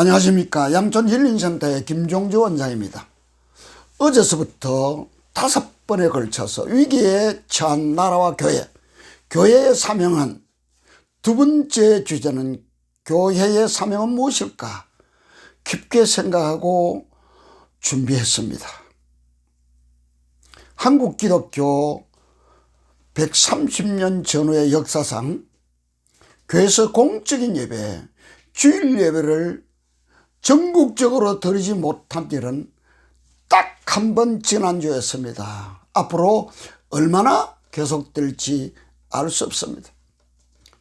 안녕하십니까. 양촌힐링센터의 김종주 원장입니다. 어제서부터 5번에 걸쳐서 위기에 처한 나라와 교회, 교회의 사명은, 두 번째 주제는 교회의 사명은 무엇일까 깊게 생각하고 준비했습니다. 한국 기독교 130년 전후의 역사상 교회에서 공적인 예배, 주일 예배를 전국적으로 드리지 못한 일은 딱 한 번 지난주였습니다. 앞으로 얼마나 계속될지 알 수 없습니다.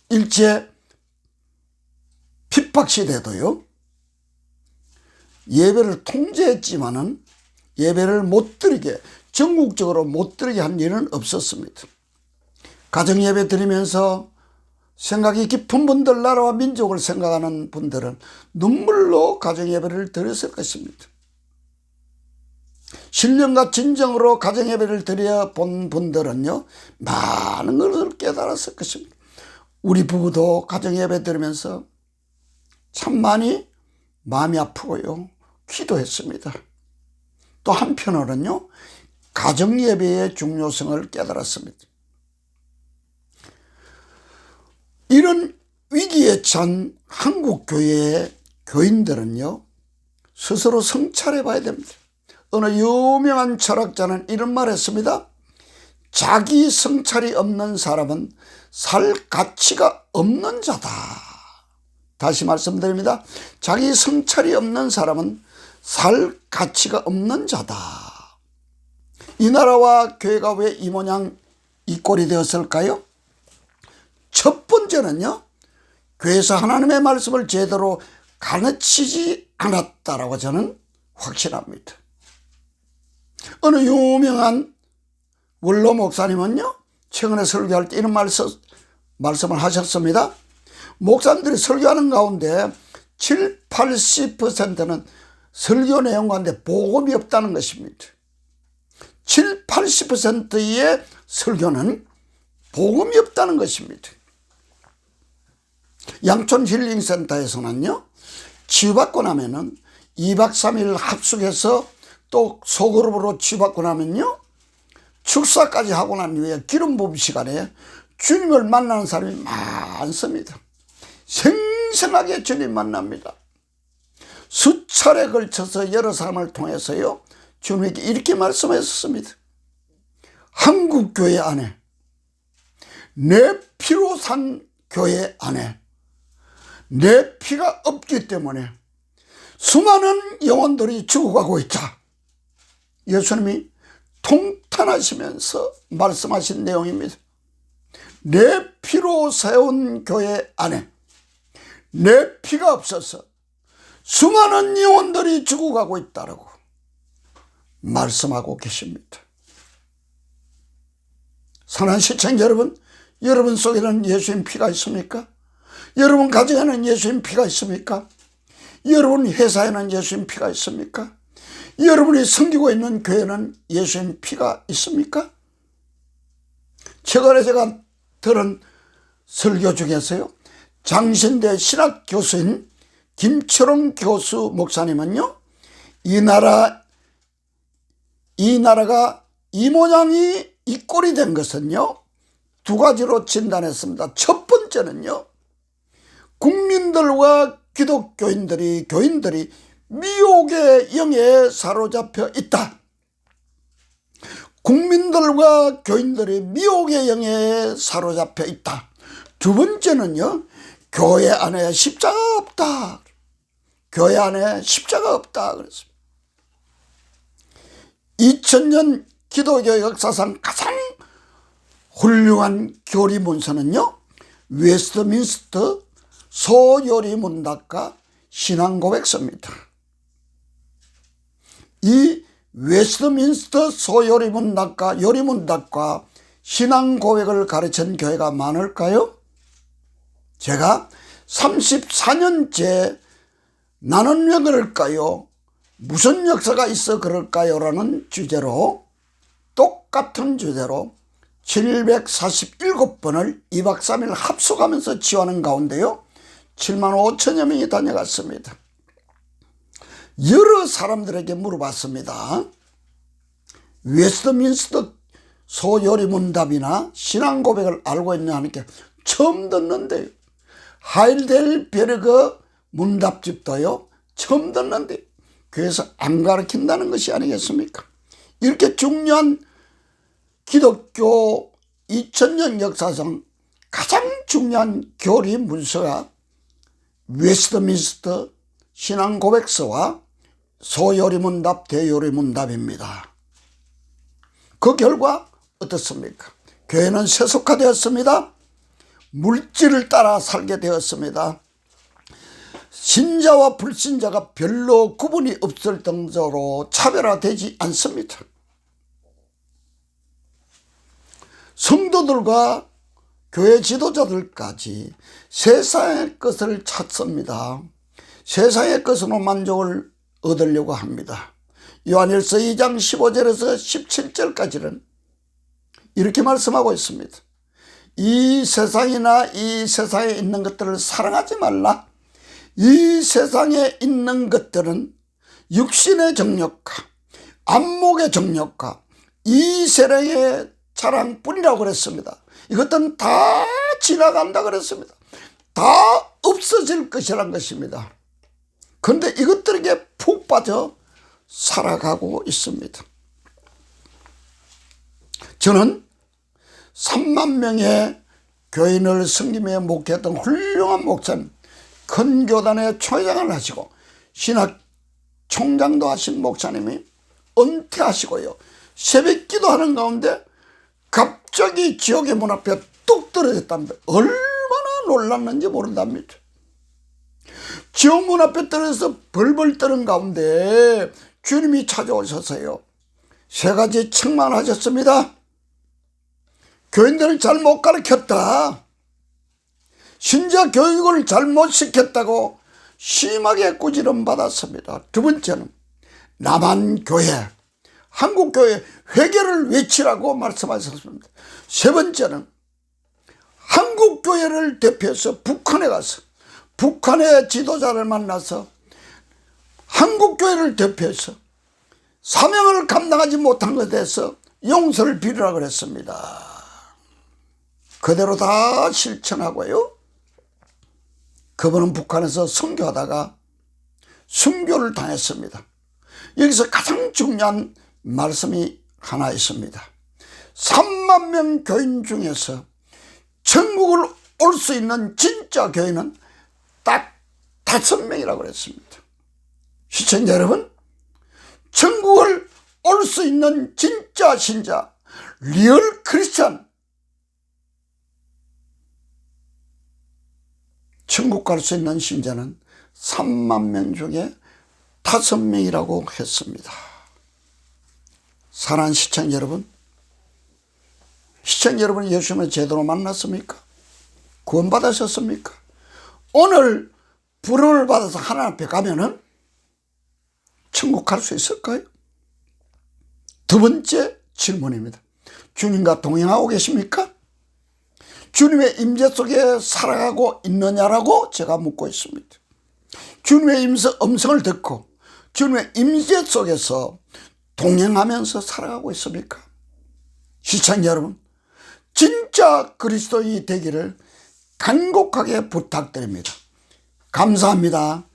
일제 핍박시대도요, 예배를 통제했지만은 예배를 못 드리게, 전국적으로 못 드리게 한 일은 없었습니다. 가정예배 드리면서 생각이 깊은 분들, 나라와 민족을 생각하는 분들은 눈물로 가정예배를 드렸을 것입니다. 신령과 진정으로 가정예배를 드려본 분들은요, 많은 것을 깨달았을 것입니다. 우리 부부도 가정예배 드리면서 참 많이 마음이 아프고요, 기도했습니다. 또 한편으로는요, 가정예배의 중요성을 깨달았습니다. 이런 위기에 처한 한국교회의 교인들은요, 스스로 성찰해 봐야 됩니다. 어느 유명한 철학자는 이런 말을 했습니다. 자기 성찰이 없는 사람은 살 가치가 없는 자다. 다시 말씀드립니다. 자기 성찰이 없는 사람은 살 가치가 없는 자다. 이 나라와 교회가 왜 이 모양 이 꼴이 되었을까요? 첫 번째는요, 교회에서 하나님의 말씀을 제대로 가르치지 않았다라고 저는 확신합니다. 어느 유명한 원로 목사님은요, 최근에 설교할 때 이런 말씀을 하셨습니다. 목사님들이 설교하는 가운데 70~80%는 설교 내용 가운데 복음이 없다는 것입니다. 70~80%의 설교는 복음이 없다는 것입니다. 양촌힐링센터에서는요, 치유받고 나면은 2박 3일 합숙해서 또 소그룹으로 치유받고 나면요, 축사까지 하고 난 이후에 기름 부음 시간에 주님을 만나는 사람이 많습니다. 생생하게 주님 만납니다. 수차례 걸쳐서 여러 사람을 통해서요, 주님에게 이렇게 말씀하셨습니다. 한국교회 안에, 내 피로 산 교회 안에 내 피가 없기 때문에 수많은 영혼들이 죽어가고 있다. 예수님이 통탄하시면서 말씀하신 내용입니다. 내 피로 세운 교회 안에 내 피가 없어서 수많은 영혼들이 죽어가고 있다라고 말씀하고 계십니다. 사랑하는 시청자 여러분, 여러분 속에는 예수님 피가 있습니까? 여러분 가정에는 예수님 피가 있습니까? 여러분 회사에는 예수님 피가 있습니까? 여러분이 섬기고 있는 교회는 예수님 피가 있습니까? 최근에 제가 들은 설교 중에서요, 장신대 신학 교수인 김철웅 교수 목사님은요, 이 나라가 이 모양이 이 꼴이 된 것은요, 두 가지로 진단했습니다. 첫 번째는요, 국민들과 기독교인들이, 교인들이 미혹의 영에 사로잡혀 있다. 국민들과 교인들이 미혹의 영에 사로잡혀 있다. 두 번째는요, 교회 안에 십자가 없다. 교회 안에 십자가 없다. 그랬습니다. 2000년 기독교 역사상 가장 훌륭한 교리 문서는요, 웨스트민스터 소요리문답과 신앙고백서입니다. 이 웨스트민스터 소요리문답과 요리문답과 신앙고백을 가르친 교회가 많을까요? 제가 34년째 나는 왜 그럴까요? 무슨 역사가 있어 그럴까요? 라는 주제로, 똑같은 주제로 747번을 2박 3일 합숙하면서 지원하는 가운데요, 7만 5천여 명이 다녀갔습니다. 여러 사람들에게 물어봤습니다. 웨스트민스터 소요리문답이나 신앙 고백을 알고 있냐 하니까 처음 듣는데요. 하일델베르그 문답집도요 처음 듣는데 그래서 안 가르친다는 것이 아니겠습니까? 이렇게 중요한 기독교 2000년 역사상 가장 중요한 교리 문서가 웨스트민스터 신앙 고백서와 소요리문답 대요리문답입니다. 그 결과 어떻습니까? 교회는 세속화되었습니다. 물질을 따라 살게 되었습니다. 신자와 불신자가 별로 구분이 없을 정도로 차별화되지 않습니다. 성도들과 교회 지도자들까지 세상의 것을 찾습니다. 세상의 것으로 만족을 얻으려고 합니다. 요한일서 2장 15절에서 17절까지는 이렇게 말씀하고 있습니다. 이 세상이나 이 세상에 있는 것들을 사랑하지 말라. 이 세상에 있는 것들은 육신의 정욕과 안목의 정욕과 이 세상의 자랑뿐이라고 그랬습니다. 이것들은 다 지나간다 그랬습니다. 다 없어질 것이란 것입니다. 그런데 이것들에게 푹 빠져 살아가고 있습니다. 저는 3만 명의 교인을 섬기며 목회했던 훌륭한 목사님, 큰 교단의 총회장을 하시고 신학 총장도 하신 목사님이 은퇴하시고요, 새벽 기도하는 가운데 갑자기 지옥의 문 앞에 뚝 떨어졌답니다. 얼마나 놀랐는지 모른답니다. 지옥 문 앞에 떨어져서 벌벌 떠는 가운데 주님이 찾아오셔서요, 세 가지 책망하셨습니다. 교인들을 잘못 가르쳤다. 신자 교육을 잘못 시켰다고 심하게 꾸지름 받았습니다. 두 번째는 남한교회, 한국교회 회개를 외치라고 말씀하셨습니다. 세 번째는 한국교회를 대표해서 북한에 가서 북한의 지도자를 만나서 한국교회를 대표해서 사명을 감당하지 못한 것에 대해서 용서를 빌으라고 그랬습니다. 그대로 다 실천하고요, 그분은 북한에서 선교하다가 순교를 당했습니다. 여기서 가장 중요한 말씀이 하나 있습니다. 3만 명 교인 중에서 천국을 올 수 있는 진짜 교인은 딱 5명이라고 그랬습니다. 시청자 여러분, 천국을 올 수 있는 진짜 신자, 리얼 크리스찬, 천국 갈 수 있는 신자는 3만 명 중에 5명이라고 했습니다. 사랑하는 시청자 여러분, 시청자 여러분, 예수님을 제대로 만났습니까? 구원받으셨습니까? 오늘 부름을 받아서 하나님 앞에 가면은 천국 갈 수 있을까요? 두 번째 질문입니다. 주님과 동행하고 계십니까? 주님의 임재 속에 살아가고 있느냐라고 제가 묻고 있습니다. 주님의 음성을 듣고 주님의 임재 속에서 동행하면서 살아가고 있습니까? 시청자 여러분, 진짜 그리스도인이 되기를 간곡하게 부탁드립니다. 감사합니다.